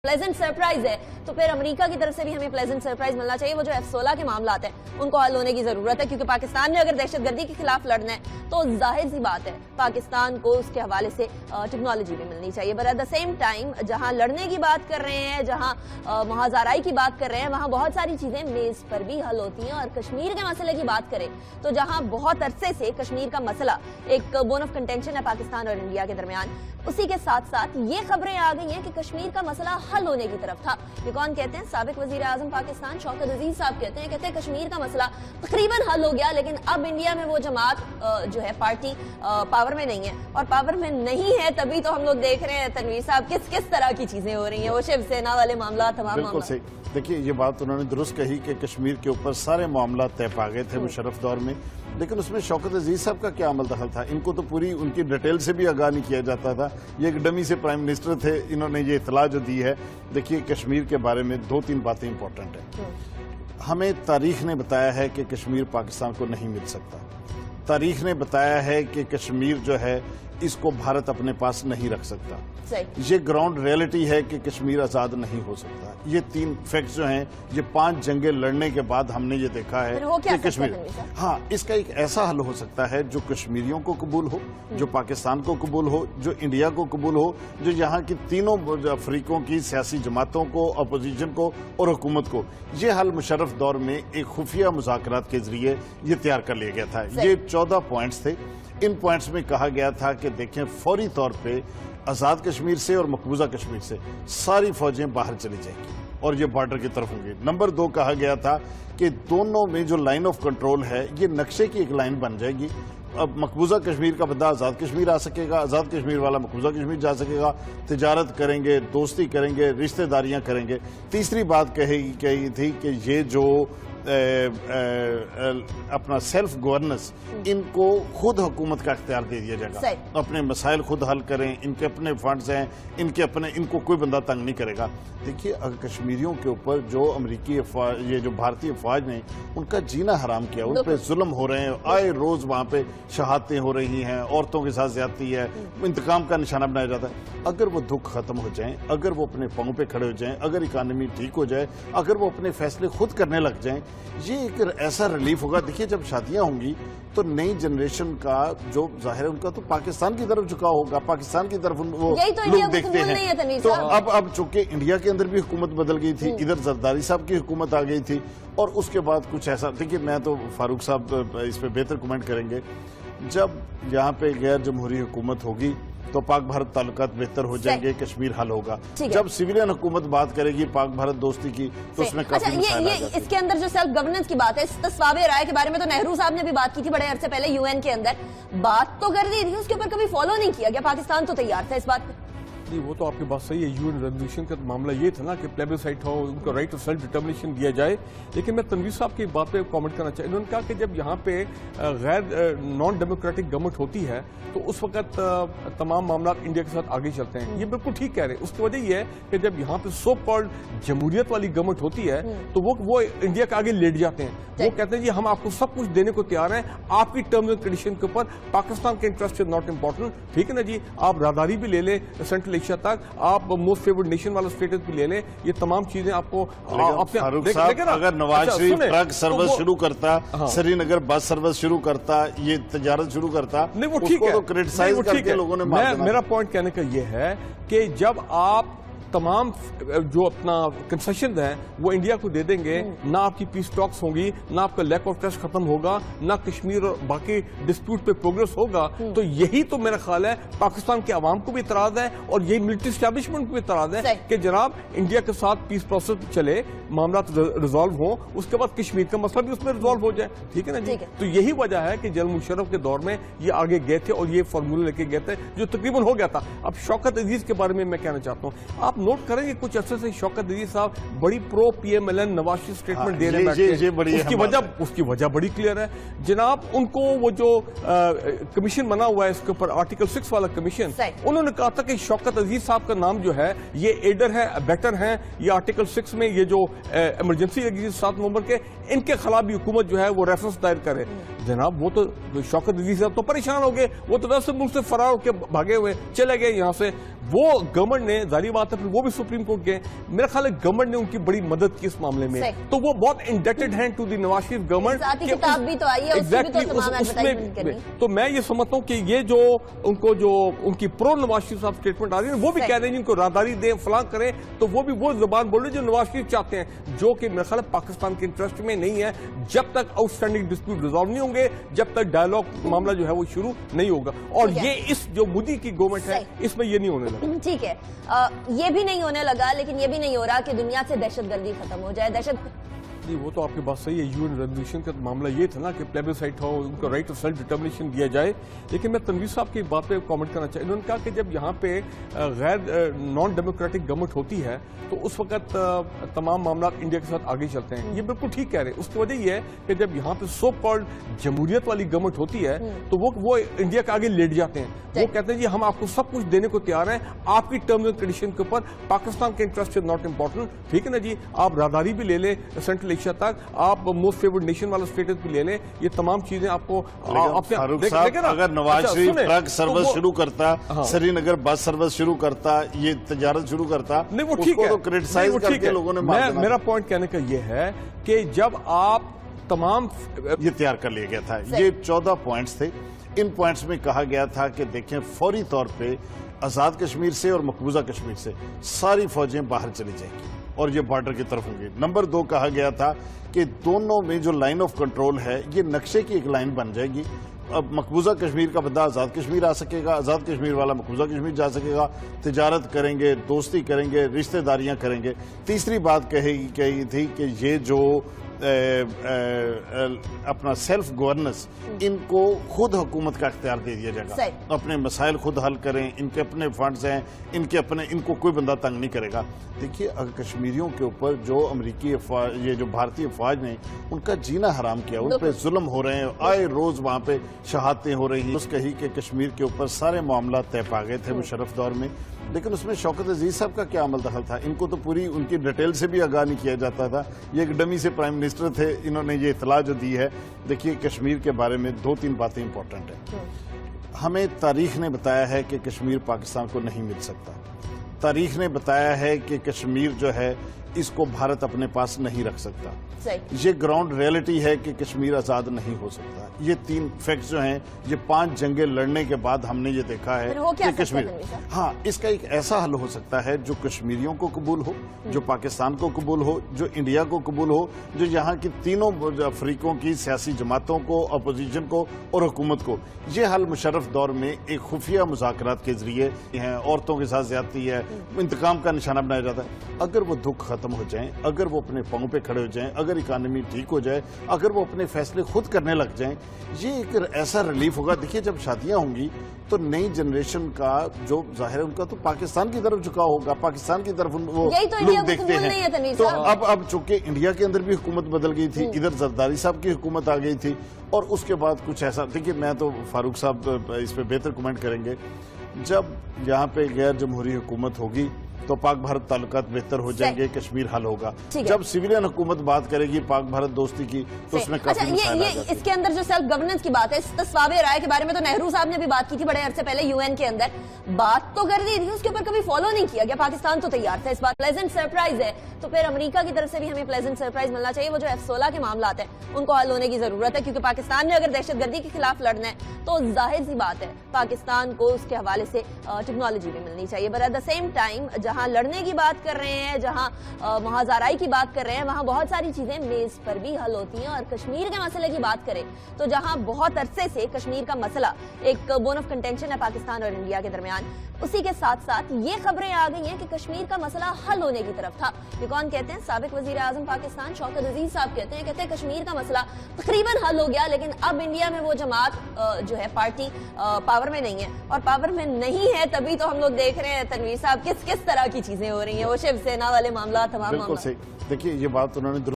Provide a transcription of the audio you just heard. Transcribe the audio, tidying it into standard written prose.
Pleasant surprise है तो फिर अमेरिका की तरफ से भी हमें प्लेजेंट सरप्राइज मिलना चाहिए। वो जो F-16 के मामलात हैं उनको हल होने की जरूरत है, क्योंकि पाकिस्तान ने अगर दहशतगर्दी के खिलाफ लड़ना है तो जाहिर सी बात है पाकिस्तान को उसके हवाले से टेक्नोलॉजी भी मिलनी चाहिए। But at the same time जहां लड़ने की बात कर रहे हैं, जहां मुहाज़राई की बात कर रहे हैं, वहां बहुत सारी चीजें मेज पर भी हल होती हैं। और कश्मीर के मसले की बात करें तो जहां बहुत अरसे से कश्मीर का मसला एक बोन ऑफ कंटेंशन है पाकिस्तान और इंडिया के दरमियान, उसी के साथ साथ ये खबरें आ गई हैं कि कश्मीर का मसला हल होने की तरफ था। ये कौन कहते हैं? साबिक वजीर आजम पाकिस्तान शौकत अजीज साहब कहते हैं कश्मीर का मसला तकरीबन हल हो गया, लेकिन अब इंडिया में वो जमात जो है पार्टी पावर में नहीं है। और पावर में नहीं है तभी तो हम लोग देख रहे हैं तनवीर साहब किस तरह की चीजें हो रही हैं, वो शिवसेना वाले मामला, तमाम मामला। देखिए, ये बात उन्होंने दुरुस्त कही कि कश्मीर के ऊपर सारे मामला तय पा गए थे मुशर्रफ दौर में, लेकिन उसमें शौकत अजीज साहब का क्या अमल दखल था? इनको तो पूरी उनकी डिटेल से भी आगाह नहीं किया जाता था। ये एक डमी से प्राइम मिनिस्टर थे, इन्होंने ये इतला जो दी है। देखिए, कश्मीर के बारे में 2-3 बातें इंपॉर्टेंट हैं। हमें तारीख ने बताया है कि कश्मीर पाकिस्तान को नहीं मिल सकता। तारीख ने बताया है कि कश्मीर जो है इसको भारत अपने पास नहीं रख सकता। ये ग्राउंड रियलिटी है कि कश्मीर आजाद नहीं हो सकता। ये 3 फैक्ट्स जो हैं, ये 5 जंगें लड़ने के बाद हमने ये देखा है कि कश्मीर, हाँ, इसका एक ऐसा हल हो सकता है जो कश्मीरियों को कबूल हो, जो पाकिस्तान को कबूल हो, जो इंडिया को कबूल हो, जो यहाँ की तीनों अफ्रीकों की सियासी जमातों को, अपोजिशन को और हुकूमत को। ये हल मुशर्रफ दौर में एक खुफिया मुज़ाकरात के जरिए ये तैयार कर लिया गया था। ये 14 पॉइंट्स थे। इन पॉइंट्स में कहा गया था कि देखें, फौरी तौर पे आज़ाद कश्मीर से और मकबूजा कश्मीर से सारी फौजें बाहर चली जाएंगी और ये बॉर्डर की तरफ होंगी। नंबर 2 कहा गया था कि दोनों में जो लाइन ऑफ कंट्रोल है ये नक्शे की एक लाइन बन जाएगी। अब मकबूजा कश्मीर का बंदा आज़ाद कश्मीर आ सकेगा, आज़ाद कश्मीर वाला मकबूजा कश्मीर जा सकेगा, तिजारत करेंगे, दोस्ती करेंगे, रिश्तेदारियां करेंगे। तीसरी बात कही थी कि ये जो अपना सेल्फ गवर्नेंस, इनको खुद हुकूमत का इख्तियार दे दिया जाएगा, अपने मसाइल खुद हल करें, इनके अपने फंड्स हैं, इनको कोई बंदा तंग नहीं करेगा। देखिए, अगर कश्मीरियों के ऊपर जो अमरीकी ये जो भारतीय फौज ने उनका जीना हराम किया, उन पर जुल्म हो रहे हैं, आए रोज वहाँ पे शहादतें हो रही हैं, औरतों के साथ ज्यादती है, इंतकाम का निशाना बनाया जाता है। अगर वो दुख खत्म हो जाएं, अगर वो अपने पाँव पे खड़े हो जाएं, अगर इकानमी ठीक हो जाए, अगर वो अपने फैसले खुद करने लग जाएं, ये एक ऐसा रिलीफ होगा। देखिए, जब शादियां होंगी तो नई जनरेशन का जो जाहिर है उनका तो पाकिस्तान की तरफ झुकाव होगा, पाकिस्तान की तरफ वो लोग देखते हैं। तो अब चूंकि इंडिया के अंदर भी हुकूमत बदल गई थी, इधर जरदारी साहब की हुकूमत आ गई थी, और उसके बाद कुछ ऐसा, देखिए, मैं तो फारूक साहब इस पे बेहतर कमेंट करेंगे, जब यहाँ पे गैर जमहूरी हुकूमत होगी तो पाक भारत ताल्लुकात बेहतर हो जाएंगे, कश्मीर हल होगा। जब सिविलियन हुकूमत बात करेगी पाक भारत दोस्ती की तो उसमें काफी ये इसके अंदर जो सेल्फ गवर्नेंस की बात है, इस तस्वाबे राय के बारे में तो नेहरू साहब ने भी बात की थी बड़े अरसे पहले यूएन के अंदर, बात तो कर दी थी, उसके ऊपर कभी फॉलो नहीं किया गया। पाकिस्तान तो तैयार था इस बात पे। नहीं, वो तो आपकी बात सही है। यूएन रेजोल्यूशन का मामला ये था ना कि प्लेबिसाइट हो, उनको राइट ऑफ सेल्फ डिटर्मिनेशन दिया जाए। लेकिन मैं तनवीर साहब की बात पे कमेंट करना चाहिए। उन्होंने कहा कि जब यहाँ पे गैर नॉन डेमोक्रेटिक गवर्नमेंट होती है तो उस वक्त तमाम मामला इंडिया के साथ आगे चलते हैं। ये बिल्कुल ठीक कह रहे हैं। उसकी वजह ये है कि जब यहाँ पे सो कॉल्ड जमहूरियत वाली गवर्नमेंट होती है तो वो इंडिया के आगे लेट जाते हैं। वो कहते हैं जी हम आपको सब कुछ देने को तैयार हैं, आपकी टर्म्स एंड कंडीशन के ऊपर पाकिस्तान के इंटरेस्ट इज नॉट इम्पोर्टेंट। ठीक है ना जी, आप रादारी भी ले लें सेंट्रल एशिया तक, आप मोस्ट फेवर्ड नेशन वाला स्टेटस भी ले लें, ये तमाम चीजें आपको अगर नवाज शरीफ ट्रक सर्विस शुरू करता, श्रीनगर बस सर्विस शुरू करता, ये तजारत शुरू करता, नहीं वो ठीक है, तो क्रिटिसाइज करके लोगों ने मार देना। मेरा पॉइंट कहने का ये है कि जब आप तमाम जो अपना कंसेशन है वो इंडिया को दे देंगे, ना आपकी पीस टॉक्स होंगी, ना आपका लैक ऑफ ट्रस्ट खत्म होगा, ना कश्मीर और बाकी डिस्प्यूट पे प्रोग्रेस होगा, तो यही तो मेरा ख्याल है पाकिस्तान के अवाम को भी इतराज है और यही मिलिट्री एस्टैब्लिशमेंट को भी इतराज है कि जनाब इंडिया के साथ पीस प्रोसेस चले, मामला रिजॉल्व हो, उसके बाद कश्मीर का मसला भी उसमें रिजॉल्व हो जाए। ठीक है ना जी? तो यही वजह है कि जनरल मुशर्रफ के दौर में ये आगे गए थे और ये फॉर्मूला लेके गए थे जो तकरीबन हो गया था। अब शौकत अजीज के बारे में मैं कहना चाहता हूँ, आप नोट करेंगे कुछ अरसे से शौकत अजीज साहब बड़ी pro PMLN Nawaz Sharif statement दे रहे हैं। उसकी वजह बड़ी क्लियर है जनाब। उनको वो जो कमीशन बना हुआ है इसके ऊपर आर्टिकल 6 वाला कमीशन, उन्होंने कहा था कि शौकत अजीज साहब का नाम जो है ये एडर है, बेटर है, ये आर्टिकल 6 में ये जो इमरजेंसी लगी 7 नवंबर के, इनके खिलाफ भी हुकूमत जो है वो रेफरेंस दायर करे। जनाब वो तो शौकत अजीज साहब तो परेशान हो गए, वो तो वैसे मुल्क से फरार होकर भागे हुए चले गए यहाँ से। वो गवर्नमेंट ने जारी बात है फिर वो भी सुप्रीम कोर्ट गए। मेरा ख्याल है गवर्नमेंट ने उनकी बड़ी मदद की इस मामले में, सही। तो वो बहुत इंडेटेड हैं to the Nawaz Sharif government. साथ ही किताब भी तो आई है, उसकी भी तो तमाम एडवर्टाइजमेंट करनी। तो मैं ये समझता हूँ कि ये जो उनकी प्रो नवाज शरीफ साहब स्टेटमेंट आ रही है, वो भी कह रहे हैं इनको राहदारी दें, फलां करें, तो वो भी वो जुबान बोल रहे हैं जो नवाज शरीफ चाहते हैं, जो कि मेरा ख्याल है पाकिस्तान के इंटरेस्ट में नहीं है। जब तक आउटस्टैंडिंग डिस्प्यूट रिजॉल्व नहीं होंगे, जब तक डायलॉग मामला जो है वो शुरू नहीं होगा। और ये इस जो मोदी की गवर्नमेंट है इसमें ये नहीं होने लगा। ठीक है, ये भी नहीं होने लगा, लेकिन ये भी नहीं हो रहा कि दुनिया से दहशतगर्दी खत्म हो जाए। जी वो तो आपकी बात सही है, यूएन रेजोल्यूशन का मामला ये था ना कि प्लेबिसाइट हो, उनको राइट ऑफ सेल्फ डिटर्मिनेशन दिया जाए। लेकिन मैं तनवीर साहब की बात पे कमेंट करना चाहिए। इन्होंने कहा कि जब यहाँ पे गैर नॉन डेमोक्रेटिक गवर्नमेंट होती है तो उस वक्त तमाम मामला इंडिया के साथ आगे चलते हैं। ये बिल्कुल ठीक कह रहे हैं। उसकी वजह ये है कि जब यहाँ पे सो कॉल्ड जमहूरियत वाली गवर्नमेंट होती है तो वो इंडिया के आगे लेट जाते हैं। वो कहते हैं जी हम आपको सब कुछ देने को तैयार हैं, आपकी टर्म्स एंड कंडीशन के ऊपर पाकिस्तान के इंटरेस्ट इज नॉट इंपॉर्टेंट। ठीक है ना जी, आप राहदारी भी ले लें सेंट्रल एशिया तक, आप मोस्ट फेवर्ड नेशन वाला स्टेटस भी ले लें, ये तमाम चीजें आपको फारूक साहब अगर नवाज शरीफ ट्रक सर्विस शुरू करता, श्रीनगर बस सर्विस शुरू करता, ये तजारत शुरू करता, नहीं वो ठीक है, क्रिटिसाइज करके लोगों ने मेरा पॉइंट कहने का ये है कि जब आप तमाम ये तैयार कर लिया गया था, ये 14 पॉइंट्स थे। इन पॉइंट्स में कहा गया था कि देखें फौरी तौर पे आजाद कश्मीर से और मकबूजा कश्मीर से सारी फौजें बाहर चली जाएंगी और ये बॉर्डर की तरफ होंगी। नंबर 2 कहा गया था कि दोनों में जो लाइन ऑफ कंट्रोल है ये नक्शे की एक लाइन बन जाएगी। अब मकबूजा कश्मीर का बंदा आज़ाद कश्मीर आ सकेगा, आज़ाद कश्मीर वाला मकबूजा कश्मीर जा सकेगा, तिजारत करेंगे, दोस्ती करेंगे, रिश्तेदारियां करेंगे। तीसरी बात कही थी कि ये जो अपना सेल्फ गवर्नेंस, इनको खुद हुकूमत का इख्तियार दे दिया जाएगा, अपने मसाइल खुद हल करें, इनके अपने फंड्स हैं, इनको कोई बंदा तंग नहीं करेगा। देखिए अगर कश्मीरियों के ऊपर जो अमरीकी ये जो भारतीय फौज ने उनका जीना हराम किया, उन पर जुल्म हो रहे हैं, आए रोज वहां पे शहादतें हो रही हैं। उस कही कि कश्मीर के ऊपर सारे मामला तय पा गए थे मुशर्रफ दौर में, लेकिन उसमें शौकत अजीज साहब का क्या अमल दखल था? इनको तो पूरी उनकी डिटेल से भी आगाह नहीं किया जाता था। ये एक डमी से प्राइम मिनिस्टर थे, इन्होंने ये इतला जो दी है। देखिए कश्मीर के बारे में 2-3 बातें इंपॉर्टेंट हैं। हमें तारीख ने बताया है कि कश्मीर पाकिस्तान को नहीं मिल सकता। तारीख ने बताया है कि कश्मीर जो है इसको भारत अपने पास नहीं रख सकता। ये ग्राउंड रियलिटी है कि कश्मीर आजाद नहीं हो सकता। ये 3 फैक्ट्स जो हैं, ये 5 जंगें लड़ने के बाद हमने ये देखा है कि कश्मीर, हाँ, इसका एक ऐसा हल हो सकता है जो कश्मीरियों को कबूल हो, जो पाकिस्तान को कबूल हो, जो इंडिया को कबूल हो, जो यहाँ की तीनों अफ्रीकों की सियासी जमातों को, अपोजिशन को और हुकूमत को। ये हल मुशर्रफ दौर में एक खुफिया मुज़ाकरात के जरिए हैं, औरतों के साथ ज्यादती है, इंतकाम का निशाना बनाया जाता है। अगर वो दुख खत्म हो जाएं, अगर वो अपने पाँव पे खड़े हो जाएं, अगर इकानमी ठीक हो जाए, अगर वो अपने फैसले खुद करने लग जाएं, ये एक ऐसा रिलीफ होगा। देखिए जब शादियां होंगी तो नई जनरेशन का जो जाहिर है उनका तो पाकिस्तान की तरफ झुकाव होगा, पाकिस्तान की तरफ वो लोग देखते हैं। तो अब चूंकि इंडिया के अंदर भी हुकूमत बदल गई थी, इधर जरदारी साहब की हुकूमत आ गई थी, और उसके बाद कुछ ऐसा, देखिए मैं तो फारूक साहब इस पे बेहतर कमेंट करेंगे, जब यहाँ पे गैर जमहूरी हुकूमत होगी तो पाक भारत ताल्लुकात बेहतर हो जाएंगे, कश्मीर हल होगा। जब सिविलियन हुकूमत बात करेगी पाक भारत दोस्ती की तो उसमें काफी मसाइल आ जाते हैं। इसके अंदर जो सेल्फ गवर्नेंस की बात है, तस्वाब राय के बारे में तो नेहरू साहब ने भी बात की थी बड़े अरसे पहले यूएन के अंदर, बात तो कर दी थी, उसके ऊपर कभी फॉलो नहीं किया गया। पाकिस्तान तो तैयार था, इस बात प्लेजेंट सरप्राइज है, तो फिर अमेरिका की तरफ से भी हमें प्लेजेंट सरप्राइज मिलना चाहिए। वो जो F-16 के मामला है उनको हल होने की जरूरत है, क्योंकि पाकिस्तान ने अगर दहशतगर्दी के खिलाफ लड़ना है तो जाहिर सी बात है पाकिस्तान को उसके हवाले से टेक्नोलॉजी भी मिलनी चाहिए। But at the same time जहां लड़ने की बात कर रहे हैं, जहां मुहाज़राई की बात कर रहे हैं, वहां बहुत सारी चीजें मेज पर भी हल होती हैं। और कश्मीर के मसले की बात करें तो जहां बहुत अरसे से कश्मीर का मसला एक बोन ऑफ कंटेंशन है पाकिस्तान और इंडिया के दरमियान, उसी के साथ साथ ये खबरें आ गई हैं कि कश्मीर का मसला हल होने की तरफ था। ये कौन कहते हैं? साबिक वजीर आजम पाकिस्तान शौकत अजीज साहब कहते हैं कश्मीर का मसला तकरीबन हल हो गया, लेकिन अब इंडिया में वो जमात जो है पार्टी पावर में नहीं है, और पावर में नहीं है तभी तो हम लोग देख रहे हैं तनवीर साहब किस तरह की चीजें हो रही हैं, वो शिवसेना वाले मामला, तमाम मामला। देखिए ये बात उन्होंने